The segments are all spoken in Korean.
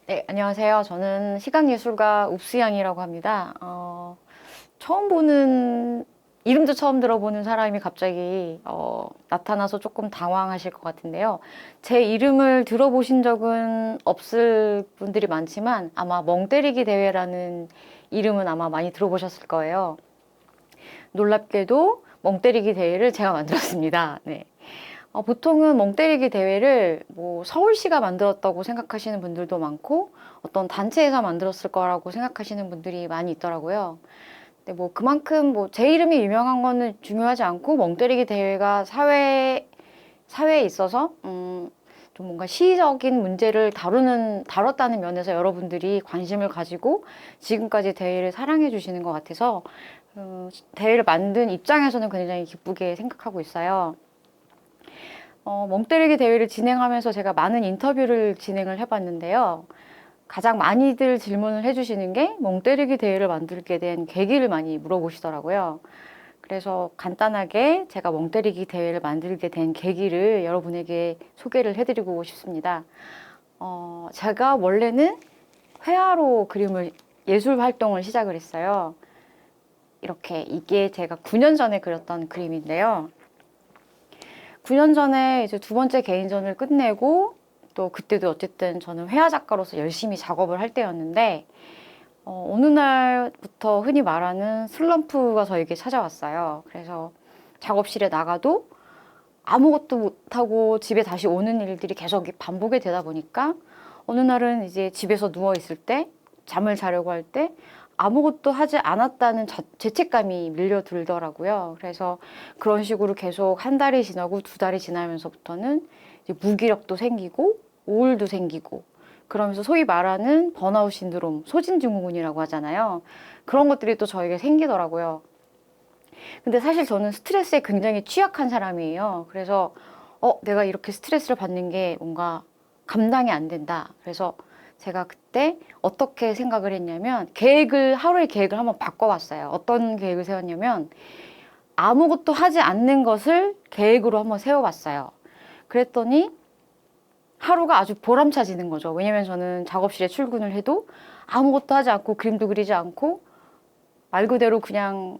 네, 안녕하세요. 저는 시각예술가 읍수양이라고 합니다. 처음 보는, 이름도 처음 들어보는 사람이 갑자기 나타나서 조금 당황하실 것 같은데요. 제 이름을 들어보신 적은 없을 분들이 많지만 아마 멍때리기 대회라는 이름은 아마 많이 들어보셨을 거예요. 놀랍게도 멍때리기 대회를 제가 만들었습니다. 네. 보통은 멍때리기 대회를 뭐 서울시가 만들었다고 생각하시는 분들도 많고 어떤 단체에서 만들었을 거라고 생각하시는 분들이 많이 있더라고요. 근데 뭐 그만큼 뭐 제 이름이 유명한 거는 중요하지 않고 멍때리기 대회가 사회에 있어서 좀 뭔가 시적인 문제를 다뤘다는 면에서 여러분들이 관심을 가지고 지금까지 대회를 사랑해 주시는 것 같아서 대회를 만든 입장에서는 굉장히 기쁘게 생각하고 있어요. 멍때리기 대회를 진행하면서 제가 많은 인터뷰를 진행을 해봤는데요. 가장 많이들 질문을 해주시는 게 멍때리기 대회를 만들게 된 계기를 많이 물어보시더라고요. 그래서 간단하게 제가 멍때리기 대회를 만들게 된 계기를 여러분에게 소개를 해드리고 싶습니다. 제가 원래는 회화로 예술 활동을 시작을 했어요. 이게 제가 9년 전에 그렸던 그림인데요. 9년 전에 이제 두 번째 개인전을 끝내고 또 그때도 어쨌든 저는 회화 작가로서 열심히 작업을 할 때였는데 어느 날부터 흔히 말하는 슬럼프가 저에게 찾아왔어요. 그래서 작업실에 나가도 아무것도 못하고 집에 다시 오는 일들이 계속 반복이 되다 보니까 어느 날은 이제 집에서 누워 있을 때 잠을 자려고 할 때 아무것도 하지 않았다는 죄책감이 밀려들더라고요. 그래서 그런 식으로 계속 한 달이 지나고 두 달이 지나면서부터는 이제 무기력도 생기고 우울도 생기고 그러면서 소위 말하는 번아웃 신드롬, 소진증후군이라고 하잖아요. 그런 것들이 또 저에게 생기더라고요. 근데 사실 저는 스트레스에 굉장히 취약한 사람이에요. 그래서 내가 이렇게 스트레스를 받는 게 뭔가 감당이 안 된다. 그래서 제가 그때 어떻게 생각을 했냐면 하루의 계획을 한번 바꿔봤어요. 어떤 계획을 세웠냐면 아무것도 하지 않는 것을 계획으로 한번 세워봤어요. 그랬더니 하루가 아주 보람차지는 거죠. 왜냐면 저는 작업실에 출근을 해도 아무것도 하지 않고 그림도 그리지 않고 말 그대로 그냥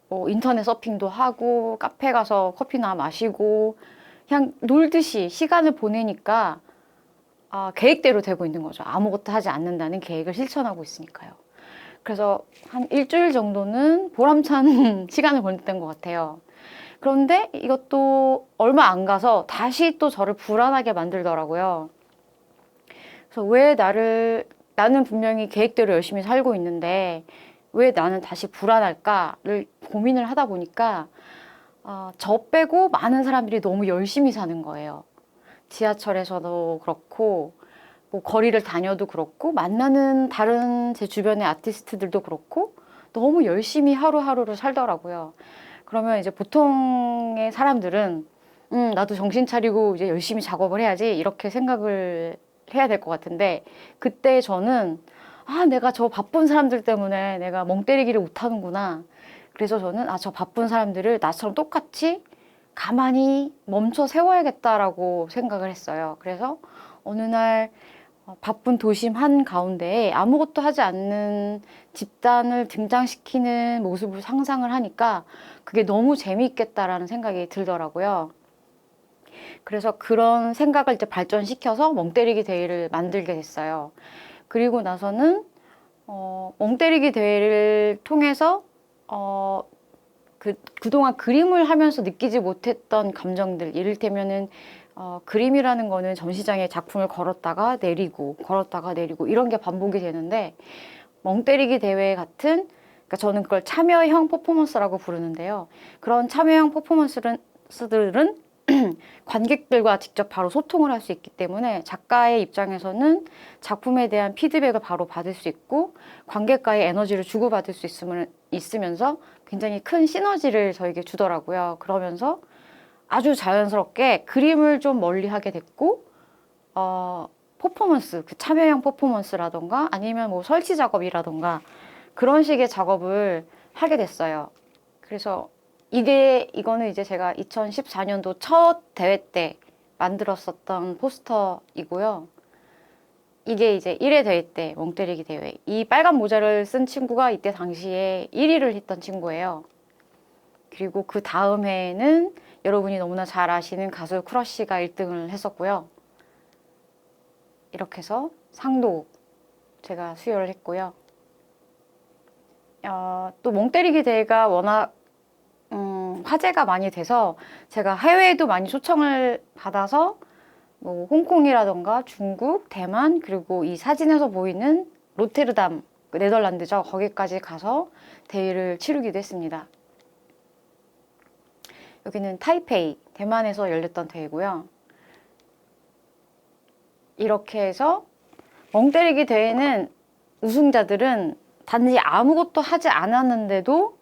뭐 인터넷 서핑도 하고 카페 가서 커피나 마시고 그냥 놀듯이 시간을 보내니까 계획대로 되고 있는 거죠. 아무것도 하지 않는다는 계획을 실천하고 있으니까요. 그래서 한 일주일 정도는 보람찬 시간을 보냈던 것 같아요. 그런데 이것도 얼마 안 가서 다시 또 저를 불안하게 만들더라고요. 그래서 나는 분명히 계획대로 열심히 살고 있는데 왜 나는 다시 불안할까를 고민을 하다 보니까 저 빼고 많은 사람들이 너무 열심히 사는 거예요. 지하철에서도 그렇고 뭐 거리를 다녀도 그렇고 만나는 다른 제 주변의 아티스트들도 그렇고 너무 열심히 하루하루를 살더라고요. 그러면 이제 보통의 사람들은 나도 정신 차리고 이제 열심히 작업을 해야지 이렇게 생각을 해야 될 것 같은데 그때 저는 내가 저 바쁜 사람들 때문에 내가 멍 때리기를 못하는구나. 그래서 저는 저 바쁜 사람들을 나처럼 똑같이 가만히 멈춰 세워야겠다라고 생각을 했어요. 그래서 어느 날 바쁜 도심 한 가운데에 아무것도 하지 않는 집단을 등장시키는 모습을 상상을 하니까 그게 너무 재미있겠다라는 생각이 들더라고요. 그래서 그런 생각을 이제 발전시켜서 멍때리기 대회를 만들게 됐어요. 그리고 나서는 멍때리기 대회를 통해서 그동안 그림을 하면서 느끼지 못했던 감정들, 이를테면은 그림이라는 거는 전시장에 작품을 걸었다가 내리고 이런 게 반복이 되는데 멍때리기 대회 같은 그러니까 저는 그걸 참여형 퍼포먼스라고 부르는데요. 그런 참여형 퍼포먼스들은 관객들과 직접 바로 소통을 할 수 있기 때문에 작가의 입장에서는 작품에 대한 피드백을 바로 받을 수 있고 관객과의 에너지를 주고받을 수 있으면서 굉장히 큰 시너지를 저에게 주더라고요. 그러면서 아주 자연스럽게 그림을 좀 멀리 하게 됐고 퍼포먼스, 그 참여형 퍼포먼스라던가 아니면 뭐 설치 작업이라던가 그런 식의 작업을 하게 됐어요. 그래서 이거는 이제 제가 2014년도 첫 대회 때 만들었었던 포스터이고요. 이게 이제 1회 대회 때 멍때리기 대회. 이 빨간 모자를 쓴 친구가 이때 당시에 1위를 했던 친구예요. 그리고 그 다음 해에는 여러분이 너무나 잘 아시는 가수 크러쉬가 1등을 했었고요. 이렇게 해서 상도 제가 수여를 했고요. 또 멍때리기 대회가 워낙 화제가 많이 돼서 제가 해외에도 많이 초청을 받아서 뭐 홍콩이라던가 중국, 대만, 그리고 이 사진에서 보이는 로테르담, 네덜란드죠. 거기까지 가서 대회를 치르기도 했습니다. 여기는 타이페이, 대만에서 열렸던 대회고요. 이렇게 해서 멍때리기 대회는 우승자들은 단지 아무것도 하지 않았는데도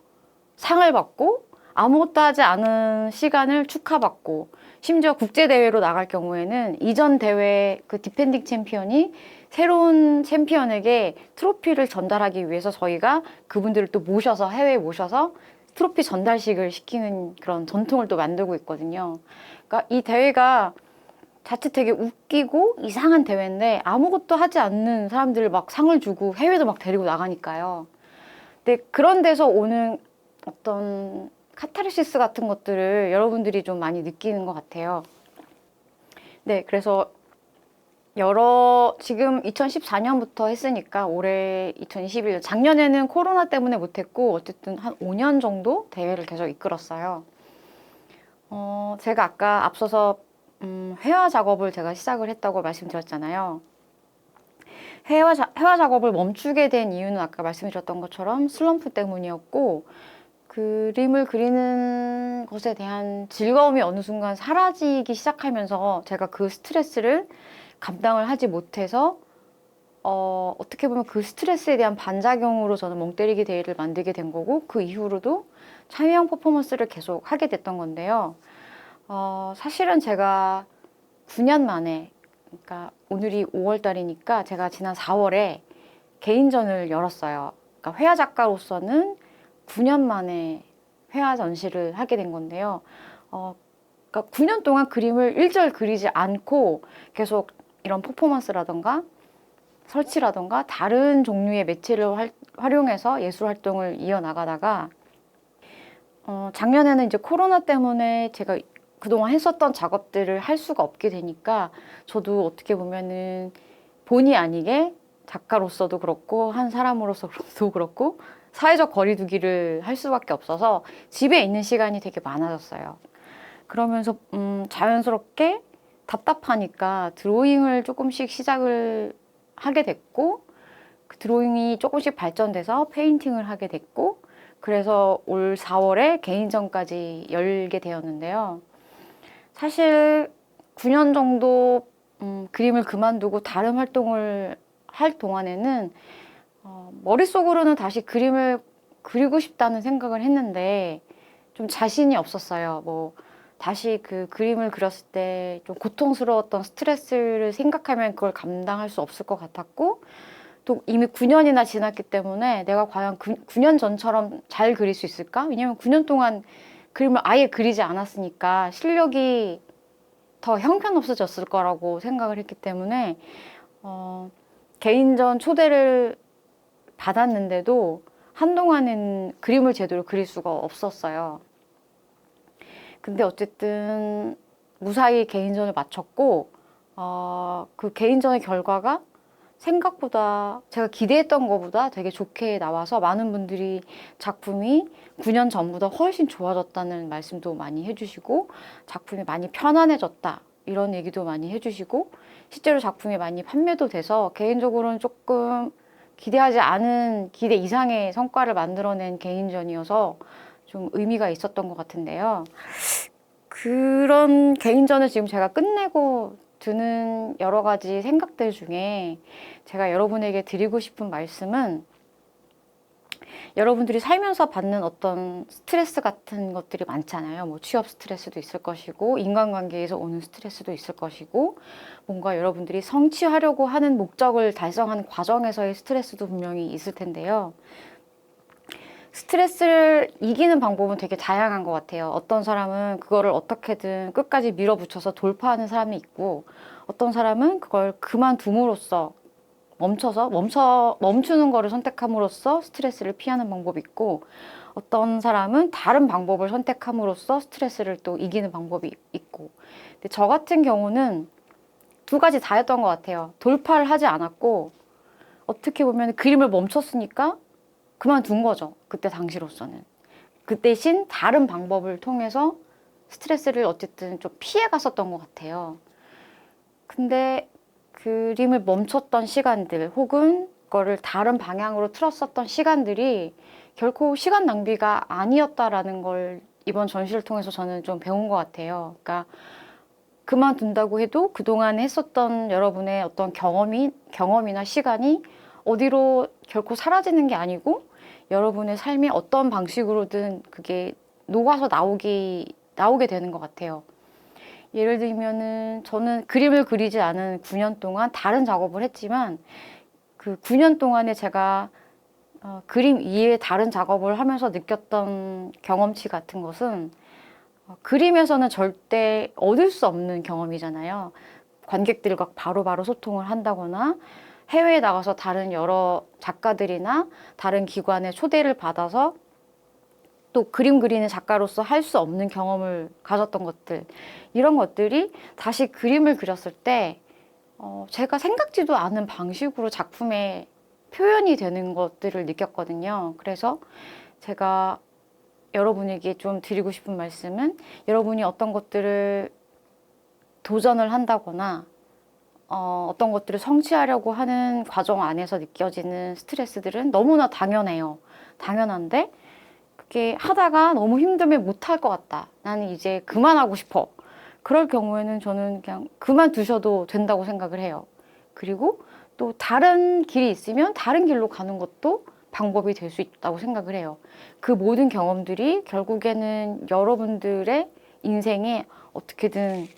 상을 받고 아무것도 하지 않은 시간을 축하받고 심지어 국제대회로 나갈 경우에는 이전 대회 그 디펜딩 챔피언이 새로운 챔피언에게 트로피를 전달하기 위해서 저희가 그분들을 또 모셔서 해외에 모셔서 트로피 전달식을 시키는 그런 전통을 또 만들고 있거든요. 그러니까 이 대회가 자칫 되게 웃기고 이상한 대회인데 아무것도 하지 않는 사람들을 막 상을 주고 해외도 막 데리고 나가니까요. 근데 그런 데서 오는 어떤 카타르시스 같은 것들을 여러분들이 좀 많이 느끼는 것 같아요. 네, 그래서 지금 2014년부터 했으니까 올해 2021년, 작년에는 코로나 때문에 못했고, 어쨌든 한 5년 정도 대회를 계속 이끌었어요. 제가 아까 앞서서, 회화 작업을 제가 시작을 했다고 말씀드렸잖아요. 회화 작업을 멈추게 된 이유는 아까 말씀드렸던 것처럼 슬럼프 때문이었고, 그림을 그리는 것에 대한 즐거움이 어느 순간 사라지기 시작하면서 제가 그 스트레스를 감당을 하지 못해서 어떻게 보면 그 스트레스에 대한 반작용으로 저는 멍때리기 대회를 만들게 된 거고 그 이후로도 참여형 퍼포먼스를 계속 하게 됐던 건데요. 사실은 제가 9년 만에, 그러니까 오늘이 5월 달이니까 제가 지난 4월에 개인전을 열었어요. 그러니까 회화 작가로서는 9년 만에 회화 전시를 하게 된 건데요. 그러니까 9년 동안 그림을 일절 그리지 않고 계속 이런 퍼포먼스라던가 설치라던가 다른 종류의 매체를 활용해서 예술 활동을 이어나가다가 작년에는 이제 코로나 때문에 제가 그동안 했었던 작업들을 할 수가 없게 되니까 저도 어떻게 보면은 본의 아니게 작가로서도 그렇고 한 사람으로서도 그렇고 사회적 거리두기를 할 수밖에 없어서 집에 있는 시간이 되게 많아졌어요. 그러면서 자연스럽게 답답하니까 드로잉을 조금씩 시작을 하게 됐고 그 드로잉이 조금씩 발전돼서 페인팅을 하게 됐고 그래서 올 4월에 개인전까지 열게 되었는데요. 사실 9년 정도 그림을 그만두고 다른 활동을 할 동안에는 머릿속으로는 다시 그림을 그리고 싶다는 생각을 했는데 좀 자신이 없었어요. 뭐 다시 그 그림을 그렸을 때 좀 고통스러웠던 스트레스를 생각하면 그걸 감당할 수 없을 것 같았고 또 이미 9년이나 지났기 때문에 내가 과연 9년 전처럼 잘 그릴 수 있을까? 왜냐면 9년 동안 그림을 아예 그리지 않았으니까 실력이 더 형편없어졌을 거라고 생각을 했기 때문에 개인전 초대를 받았는데도 한동안은 그림을 제대로 그릴 수가 없었어요. 근데 어쨌든 무사히 개인전을 마쳤고 그 개인전의 결과가 생각보다 제가 기대했던 것보다 되게 좋게 나와서 많은 분들이 작품이 9년 전보다 훨씬 좋아졌다는 말씀도 많이 해주시고 작품이 많이 편안해졌다 이런 얘기도 많이 해주시고 실제로 작품이 많이 판매도 돼서 개인적으로는 조금 기대하지 않은 기대 이상의 성과를 만들어낸 개인전이어서 좀 의미가 있었던 것 같은데요. 그런 개인전을 지금 제가 끝내고 드는 여러 가지 생각들 중에 제가 여러분에게 드리고 싶은 말씀은 여러분들이 살면서 받는 어떤 스트레스 같은 것들이 많잖아요. 뭐 취업 스트레스도 있을 것이고 인간관계에서 오는 스트레스도 있을 것이고 뭔가 여러분들이 성취하려고 하는 목적을 달성하는 과정에서의 스트레스도 분명히 있을 텐데요. 스트레스를 이기는 방법은 되게 다양한 것 같아요. 어떤 사람은 그거를 어떻게든 끝까지 밀어붙여서 돌파하는 사람이 있고 어떤 사람은 그걸 그만둠으로써 멈추는 거를 선택함으로써 스트레스를 피하는 방법이 있고, 어떤 사람은 다른 방법을 선택함으로써 스트레스를 또 이기는 방법이 있고. 근데 저 같은 경우는 두 가지 다였던 것 같아요. 돌파를 하지 않았고, 어떻게 보면 그림을 멈췄으니까 그만둔 거죠. 그때 당시로서는. 그 대신 다른 방법을 통해서 스트레스를 어쨌든 좀 피해 갔었던 것 같아요. 근데 그림을 멈췄던 시간들 혹은 그거를 다른 방향으로 틀었었던 시간들이 결코 시간 낭비가 아니었다라는 걸 이번 전시를 통해서 저는 좀 배운 것 같아요. 그러니까 그만둔다고 해도 그동안 했었던 여러분의 어떤 경험이나 시간이 어디로 결코 사라지는 게 아니고 여러분의 삶이 어떤 방식으로든 그게 녹아서 나오게 되는 것 같아요. 예를 들면은 저는 그림을 그리지 않은 9년 동안 다른 작업을 했지만 그 9년 동안에 제가 그림 이외에 다른 작업을 하면서 느꼈던 경험치 같은 것은 그림에서는 절대 얻을 수 없는 경험이잖아요. 관객들과 바로바로 소통을 한다거나 해외에 나가서 다른 여러 작가들이나 다른 기관의 초대를 받아서 또 그림 그리는 작가로서 할 수 없는 경험을 가졌던 것들, 이런 것들이 다시 그림을 그렸을 때 제가 생각지도 않은 방식으로 작품에 표현이 되는 것들을 느꼈거든요. 그래서 제가 여러분에게 좀 드리고 싶은 말씀은, 여러분이 어떤 것들을 도전을 한다거나 어떤 것들을 성취하려고 하는 과정 안에서 느껴지는 스트레스들은 너무나 당연해요. 당연한데 그게 하다가 너무 힘들면 못할 것 같다. 나는 이제 그만하고 싶어. 그럴 경우에는 저는 그냥 그만두셔도 된다고 생각을 해요. 그리고 또 다른 길이 있으면 다른 길로 가는 것도 방법이 될 수 있다고 생각을 해요. 그 모든 경험들이 결국에는 여러분들의 인생에 어떻게든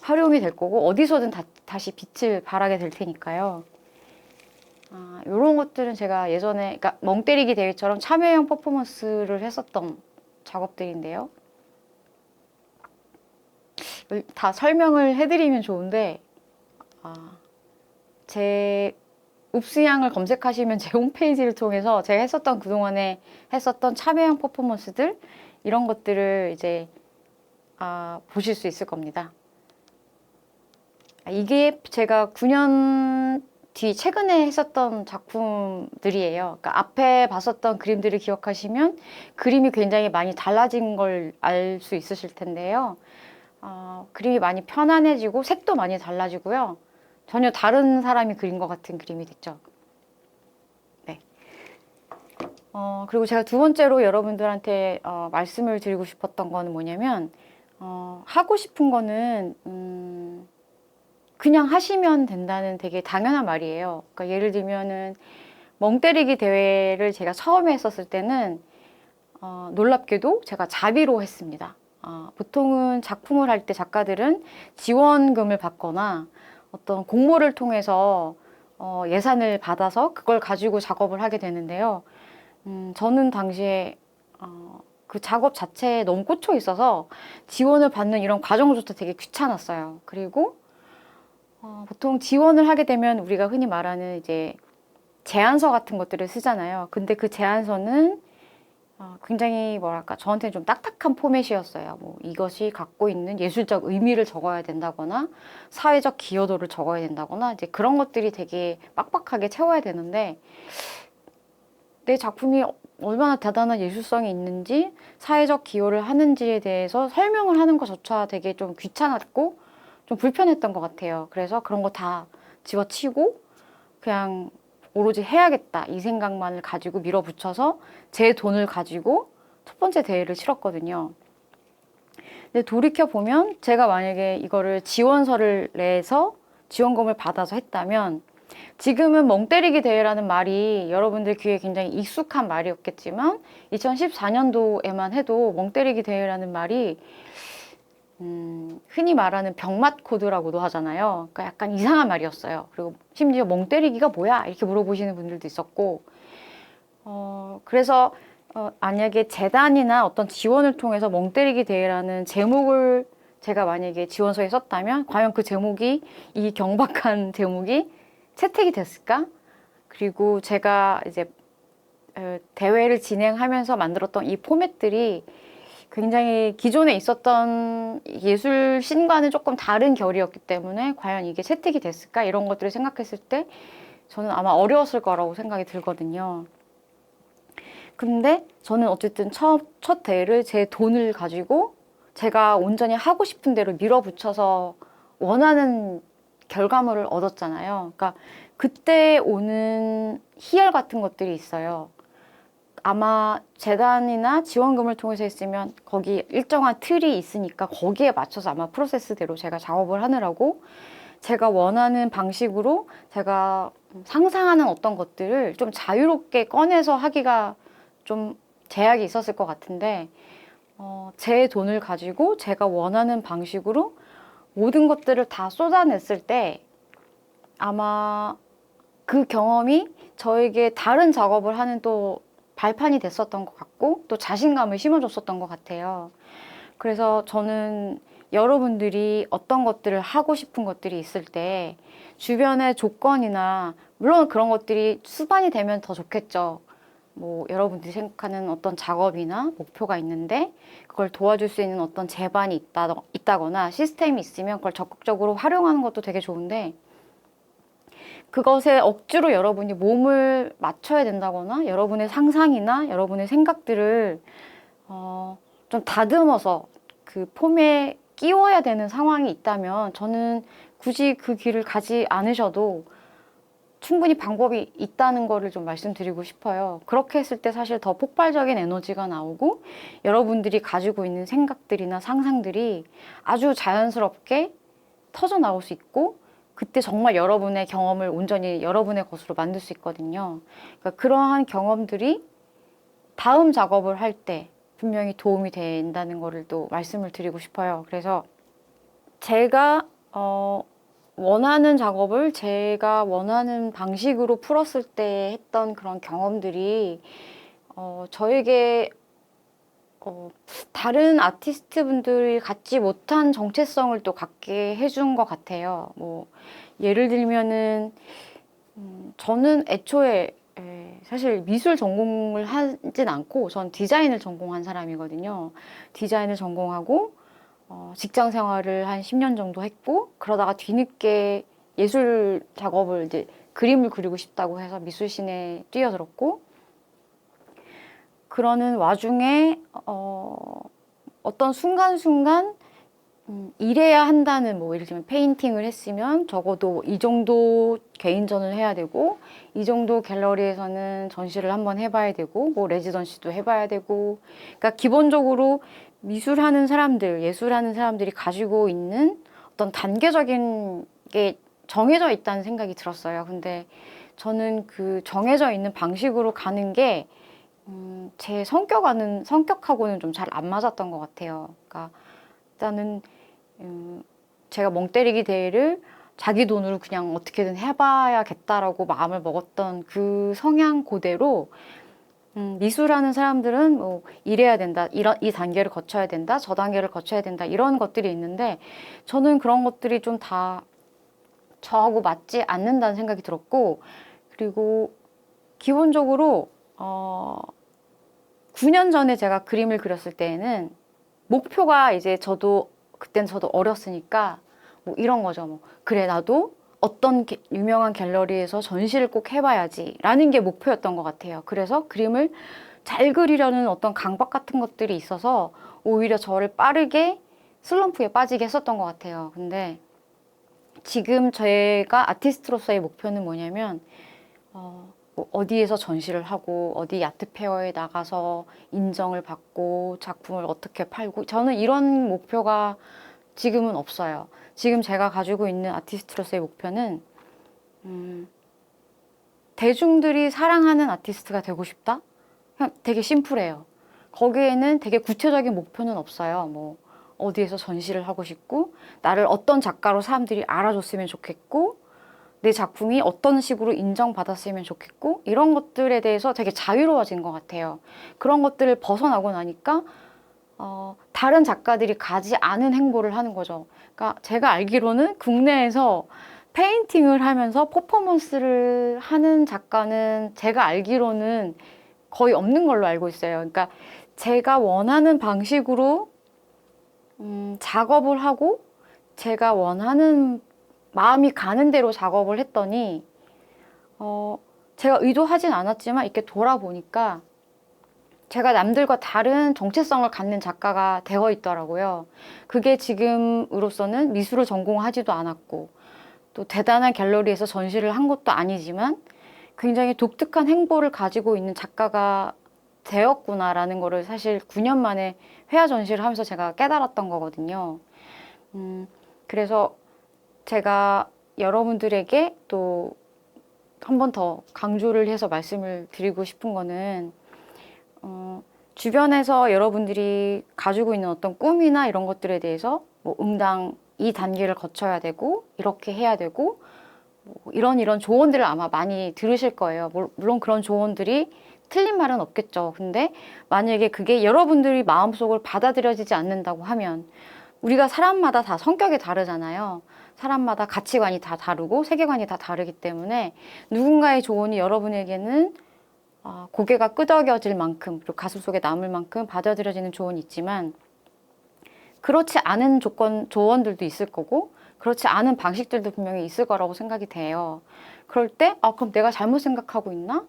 활용이 될 거고 어디서든 다시 빛을 발하게 될 테니까요. 이런 것들은 제가 예전에 그러니까 멍때리기 대회처럼 참여형 퍼포먼스를 했었던 작업들인데요. 다 설명을 해드리면 좋은데 제 읍스양을 검색하시면 제 홈페이지를 통해서 제가 했었던 그동안에 했었던 참여형 퍼포먼스들 이런 것들을 이제 보실 수 있을 겁니다. 이게 제가 9년 뒤 최근에 했었던 작품들이에요. 그러니까 앞에 봤었던 그림들을 기억하시면 그림이 굉장히 많이 달라진 걸 알 수 있으실 텐데요. 그림이 많이 편안해지고 색도 많이 달라지고요. 전혀 다른 사람이 그린 것 같은 그림이 됐죠. 네. 그리고 제가 두 번째로 여러분들한테 말씀을 드리고 싶었던 거는 뭐냐면 하고 싶은 거는 그냥 하시면 된다는 되게 당연한 말이에요. 그러니까 예를 들면은 멍때리기 대회를 제가 처음에 했었을 때는 놀랍게도 제가 자비로 했습니다. 보통은 작품을 할 때 작가들은 지원금을 받거나 어떤 공모를 통해서 예산을 받아서 그걸 가지고 작업을 하게 되는데요. 저는 당시에 그 작업 자체에 너무 꽂혀 있어서 지원을 받는 이런 과정조차 되게 귀찮았어요. 그리고 보통 지원을 하게 되면 우리가 흔히 말하는 이제 제안서 같은 것들을 쓰잖아요. 근데 그 제안서는 굉장히 뭐랄까 저한테는 좀 딱딱한 포맷이었어요. 뭐 이것이 갖고 있는 예술적 의미를 적어야 된다거나 사회적 기여도를 적어야 된다거나 이제 그런 것들이 되게 빡빡하게 채워야 되는데 내 작품이 얼마나 대단한 예술성이 있는지 사회적 기여를 하는지에 대해서 설명을 하는 것조차 되게 좀 귀찮았고 좀 불편했던 것 같아요. 그래서 그런 거 다 집어치우고 그냥 오로지 해야겠다 이 생각만을 가지고 밀어붙여서 제 돈을 가지고 첫 번째 대회를 치렀거든요. 근데 돌이켜보면 제가 만약에 이거를 지원서를 내서 지원금을 받아서 했다면 지금은 멍때리기 대회라는 말이 여러분들 귀에 굉장히 익숙한 말이었겠지만 2014년도에만 해도 멍때리기 대회라는 말이 흔히 말하는 병맛 코드라고도 하잖아요. 그러니까 약간 이상한 말이었어요. 그리고 심지어 멍때리기가 뭐야? 이렇게 물어보시는 분들도 있었고, 그래서 만약에 재단이나 어떤 지원을 통해서 멍때리기 대회라는 제목을 제가 만약에 지원서에 썼다면 과연 그 제목이 이 경박한 제목이 채택이 됐을까? 그리고 제가 이제 대회를 진행하면서 만들었던 이 포맷들이 굉장히 기존에 있었던 예술신과는 조금 다른 결이었기 때문에 과연 이게 채택이 됐을까? 이런 것들을 생각했을 때 저는 아마 어려웠을 거라고 생각이 들거든요. 근데 저는 어쨌든 첫 대회를 제 돈을 가지고 제가 온전히 하고 싶은 대로 밀어붙여서 원하는 결과물을 얻었잖아요. 그러니까 그때 오는 희열 같은 것들이 있어요. 아마 재단이나 지원금을 통해서 했으면 거기 일정한 틀이 있으니까 거기에 맞춰서 아마 프로세스대로 제가 작업을 하느라고 제가 원하는 방식으로 제가 상상하는 어떤 것들을 좀 자유롭게 꺼내서 하기가 좀 제약이 있었을 것 같은데 제 돈을 가지고 제가 원하는 방식으로 모든 것들을 다 쏟아냈을 때 아마 그 경험이 저에게 다른 작업을 하는 또 발판이 됐었던 것 같고 또 자신감을 심어줬었던 것 같아요. 그래서 저는 여러분들이 어떤 것들을 하고 싶은 것들이 있을 때 주변의 조건이나 물론 그런 것들이 수반이 되면 더 좋겠죠. 뭐 여러분들이 생각하는 어떤 작업이나 목표가 있는데 그걸 도와줄 수 있는 어떤 제반이 있다거나 시스템이 있으면 그걸 적극적으로 활용하는 것도 되게 좋은데 그것에 억지로 여러분이 몸을 맞춰야 된다거나 여러분의 상상이나 여러분의 생각들을 좀 다듬어서 그 폼에 끼워야 되는 상황이 있다면 저는 굳이 그 길을 가지 않으셔도 충분히 방법이 있다는 거를 좀 말씀드리고 싶어요. 그렇게 했을 때 사실 더 폭발적인 에너지가 나오고 여러분들이 가지고 있는 생각들이나 상상들이 아주 자연스럽게 터져 나올 수 있고 그때 정말 여러분의 경험을 온전히 여러분의 것으로 만들 수 있거든요. 그러니까 그러한 경험들이 다음 작업을 할 때 분명히 도움이 된다는 거를 또 말씀을 드리고 싶어요. 그래서 제가 원하는 작업을 제가 원하는 방식으로 풀었을 때 했던 그런 경험들이 저에게 다른 아티스트 분들이 갖지 못한 정체성을 또 갖게 해준 것 같아요. 뭐 예를 들면은 저는 애초에 사실 미술 전공을 하진 않고 전 디자인을 전공한 사람이거든요. 디자인을 전공하고 직장 생활을 한 10년 정도 했고 그러다가 뒤늦게 예술 작업을 이제 그림을 그리고 싶다고 해서 미술신에 뛰어들었고 그러는 와중에 어떤 순간순간 이래야 한다는 뭐 예를 들면 페인팅을 했으면 적어도 이 정도 개인전을 해야 되고 이 정도 갤러리에서는 전시를 한번 해봐야 되고 뭐 레지던시도 해봐야 되고 그러니까 기본적으로 미술하는 사람들, 예술하는 사람들이 가지고 있는 어떤 단계적인 게 정해져 있다는 생각이 들었어요. 근데 저는 그 정해져 있는 방식으로 가는 게 제 성격하고는 좀 잘 안 맞았던 것 같아요. 그러니까 일단은 제가 멍때리기 대회를 자기 돈으로 그냥 어떻게든 해봐야겠다라고 마음을 먹었던 그 성향 그대로 미술하는 사람들은 뭐 이래야 된다, 이 단계를 거쳐야 된다, 저 단계를 거쳐야 된다 이런 것들이 있는데 저는 그런 것들이 좀 다 저하고 맞지 않는다는 생각이 들었고 그리고 기본적으로 9년 전에 제가 그림을 그렸을 때에는 목표가 이제 그땐 저도 어렸으니까 뭐 이런 거죠. 뭐 그래 나도 어떤 유명한 갤러리에서 전시를 꼭 해봐야지 라는 게 목표였던 것 같아요. 그래서 그림을 잘 그리려는 어떤 강박 같은 것들이 있어서 오히려 저를 빠르게 슬럼프에 빠지게 했었던 것 같아요. 근데 지금 제가 아티스트로서의 목표는 뭐냐면 뭐 어디에서 전시를 하고 어디 아트페어에 나가서 인정을 받고 작품을 어떻게 팔고 저는 이런 목표가 지금은 없어요. 지금 제가 가지고 있는 아티스트로서의 목표는 대중들이 사랑하는 아티스트가 되고 싶다? 그냥 되게 심플해요. 거기에는 되게 구체적인 목표는 없어요. 뭐 어디에서 전시를 하고 싶고 나를 어떤 작가로 사람들이 알아줬으면 좋겠고 내 작품이 어떤 식으로 인정받았으면 좋겠고 이런 것들에 대해서 되게 자유로워진 것 같아요. 그런 것들을 벗어나고 나니까 다른 작가들이 가지 않은 행보를 하는 거죠. 그러니까 제가 알기로는 국내에서 페인팅을 하면서 퍼포먼스를 하는 작가는 제가 알기로는 거의 없는 걸로 알고 있어요. 그러니까 제가 원하는 방식으로 작업을 하고 제가 원하는 마음이 가는 대로 작업을 했더니 제가 의도하진 않았지만 이렇게 돌아보니까 제가 남들과 다른 정체성을 갖는 작가가 되어 있더라고요. 그게 지금으로서는 미술을 전공하지도 않았고 또 대단한 갤러리에서 전시를 한 것도 아니지만 굉장히 독특한 행보를 가지고 있는 작가가 되었구나라는 거를 사실 9년 만에 회화 전시를 하면서 제가 깨달았던 거거든요. 그래서 제가 여러분들에게 또 한 번 더 강조를 해서 말씀을 드리고 싶은 거는 주변에서 여러분들이 가지고 있는 어떤 꿈이나 이런 것들에 대해서 뭐 응당 이 단계를 거쳐야 되고 이렇게 해야 되고 뭐 이런 조언들을 아마 많이 들으실 거예요. 물론 그런 조언들이 틀린 말은 없겠죠. 근데 만약에 그게 여러분들이 마음속으로 받아들여지지 않는다고 하면 우리가 사람마다 다 성격이 다르잖아요. 사람마다 가치관이 다 다르고 세계관이 다 다르기 때문에 누군가의 조언이 여러분에게는 고개가 끄덕여질 만큼 그리고 가슴속에 남을 만큼 받아들여지는 조언이 있지만 그렇지 않은 조언들도 있을 거고 그렇지 않은 방식들도 분명히 있을 거라고 생각이 돼요. 그럴 때 그럼 내가 잘못 생각하고 있나?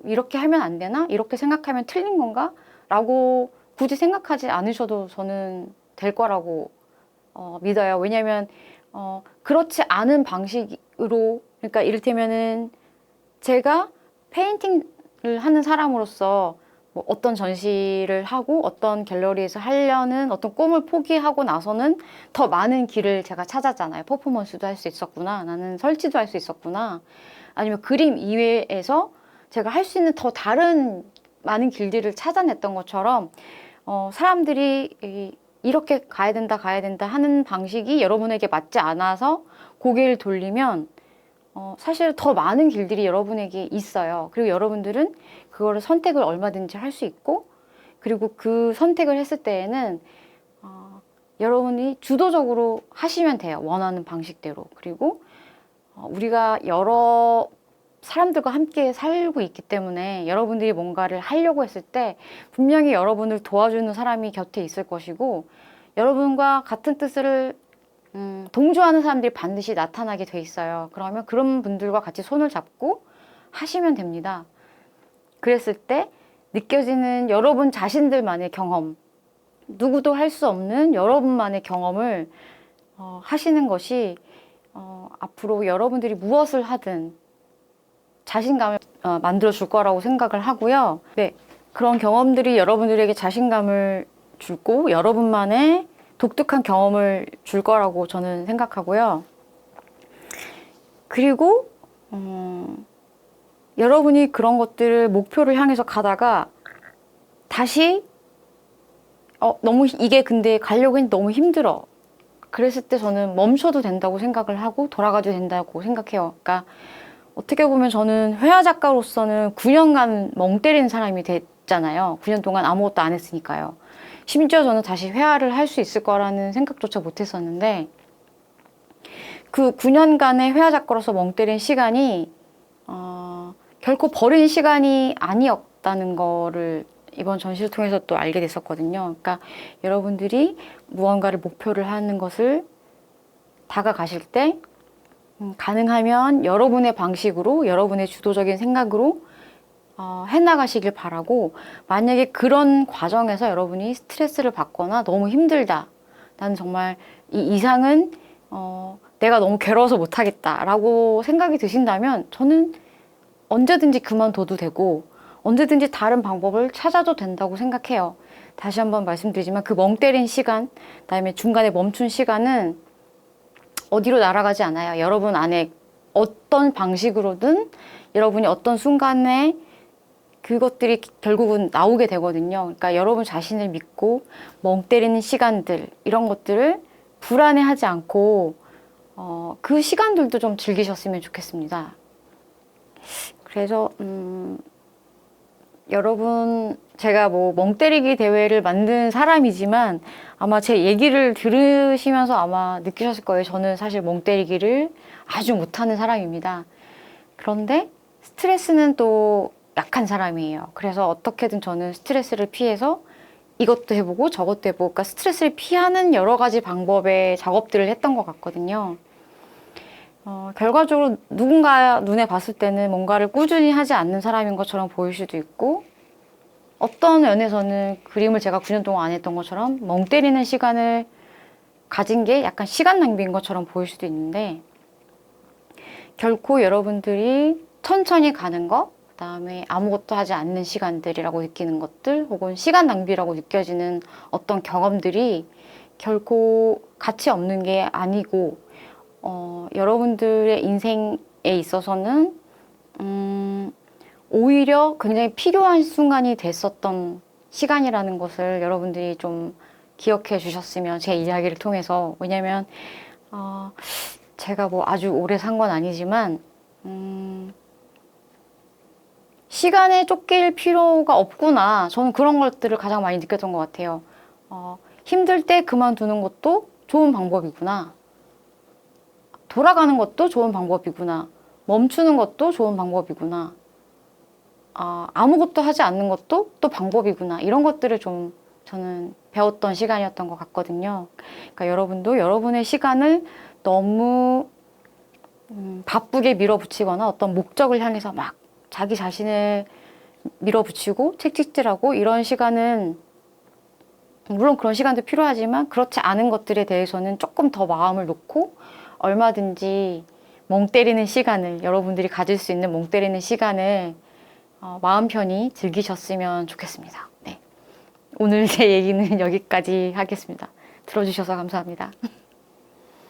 이렇게 하면 안 되나? 이렇게 생각하면 틀린 건가? 라고 굳이 생각하지 않으셔도 저는 될 거라고 믿어요. 왜냐하면 그렇지 않은 방식으로 그러니까 이를테면은 제가 페인팅을 하는 사람으로서 뭐 어떤 전시를 하고 어떤 갤러리에서 하려는 어떤 꿈을 포기하고 나서는 더 많은 길을 제가 찾았잖아요. 퍼포먼스도 할 수 있었구나. 나는 설치도 할 수 있었구나. 아니면 그림 이외에서 제가 할 수 있는 더 다른 많은 길들을 찾아냈던 것처럼 사람들이 이렇게 가야 된다 하는 방식이 여러분에게 맞지 않아서 고개를 돌리면 사실 더 많은 길들이 여러분에게 있어요. 그리고 여러분들은 그거를 선택을 얼마든지 할 수 있고 그리고 그 선택을 했을 때에는 여러분이 주도적으로 하시면 돼요. 원하는 방식대로. 그리고 우리가 여러 사람들과 함께 살고 있기 때문에 여러분들이 뭔가를 하려고 했을 때 분명히 여러분을 도와주는 사람이 곁에 있을 것이고 여러분과 같은 뜻을 동조하는 사람들이 반드시 나타나게 돼 있어요. 그러면 그런 분들과 같이 손을 잡고 하시면 됩니다. 그랬을 때 느껴지는 여러분 자신들만의 경험, 누구도 할 수 없는 여러분만의 경험을 하시는 것이 앞으로 여러분들이 무엇을 하든 자신감을 만들어 줄 거라고 생각을 하고요. 네, 그런 경험들이 여러분들에게 자신감을 주고 여러분만의 독특한 경험을 줄 거라고 저는 생각하고요. 그리고 여러분이 그런 것들을 목표를 향해서 가다가 다시 너무 이게 근데 가려고 했는데 너무 힘들어. 그랬을 때 저는 멈춰도 된다고 생각을 하고 돌아가도 된다고 생각해요. 그러니까 어떻게 보면 저는 회화 작가로서는 9년간 멍 때리는 사람이 됐잖아요. 9년 동안 아무것도 안 했으니까요. 심지어 저는 다시 회화를 할 수 있을 거라는 생각조차 못 했었는데 그 9년간의 회화 작가로서 멍 때린 시간이 결코 버린 시간이 아니었다는 거를 이번 전시를 통해서 또 알게 됐었거든요. 그러니까 여러분들이 무언가를 목표를 하는 것을 다가가실 때 가능하면 여러분의 방식으로 여러분의 주도적인 생각으로 해나가시길 바라고 만약에 그런 과정에서 여러분이 스트레스를 받거나 너무 힘들다 나는 정말 이 이상은 내가 너무 괴로워서 못하겠다 라고 생각이 드신다면 저는 언제든지 그만둬도 되고 언제든지 다른 방법을 찾아도 된다고 생각해요. 다시 한번 말씀드리지만 그 멍 때린 시간 그다음에 중간에 멈춘 시간은 어디로 날아가지 않아요. 여러분 안에 어떤 방식으로든 여러분이 어떤 순간에 그것들이 결국은 나오게 되거든요. 그러니까 여러분 자신을 믿고 멍 때리는 시간들 이런 것들을 불안해하지 않고 그 시간들도 좀 즐기셨으면 좋겠습니다. 그래서 여러분, 제가 뭐 멍 때리기 대회를 만든 사람이지만 아마 제 얘기를 들으시면서 아마 느끼셨을 거예요. 저는 사실 멍 때리기를 아주 못하는 사람입니다. 그런데 스트레스는 또 약한 사람이에요. 그래서 어떻게든 저는 스트레스를 피해서 이것도 해보고 저것도 해보고, 그러니까 스트레스를 피하는 여러 가지 방법의 작업들을 했던 것 같거든요. 결과적으로 누군가 눈에 봤을 때는 뭔가를 꾸준히 하지 않는 사람인 것처럼 보일 수도 있고, 어떤 면에서는 그림을 제가 9년 동안 안 했던 것처럼 멍 때리는 시간을 가진 게 약간 시간 낭비인 것처럼 보일 수도 있는데, 결코 여러분들이 천천히 가는 것, 그다음에 아무것도 하지 않는 시간들이라고 느끼는 것들, 혹은 시간 낭비라고 느껴지는 어떤 경험들이 결코 가치 없는 게 아니고, 여러분들의 인생에 있어서는 오히려 굉장히 필요한 순간이 됐었던 시간이라는 것을 여러분들이 좀 기억해 주셨으면, 제 이야기를 통해서. 왜냐면 제가 뭐 아주 오래 산 건 아니지만 시간에 쫓길 필요가 없구나. 저는 그런 것들을 가장 많이 느꼈던 것 같아요. 힘들 때 그만두는 것도 좋은 방법이구나. 돌아가는 것도 좋은 방법이구나. 멈추는 것도 좋은 방법이구나. 아무것도 하지 않는 것도 또 방법이구나. 이런 것들을 좀 저는 배웠던 시간이었던 것 같거든요. 그러니까 여러분도 여러분의 시간을 너무 바쁘게 밀어붙이거나 어떤 목적을 향해서 막 자기 자신을 밀어붙이고 채찍질하고 이런 시간은, 물론 그런 시간도 필요하지만 그렇지 않은 것들에 대해서는 조금 더 마음을 놓고 얼마든지 멍 때리는 시간을, 여러분들이 가질 수 있는 멍 때리는 시간을 마음 편히 즐기셨으면 좋겠습니다. 네. 오늘 제 얘기는 여기까지 하겠습니다. 들어주셔서 감사합니다.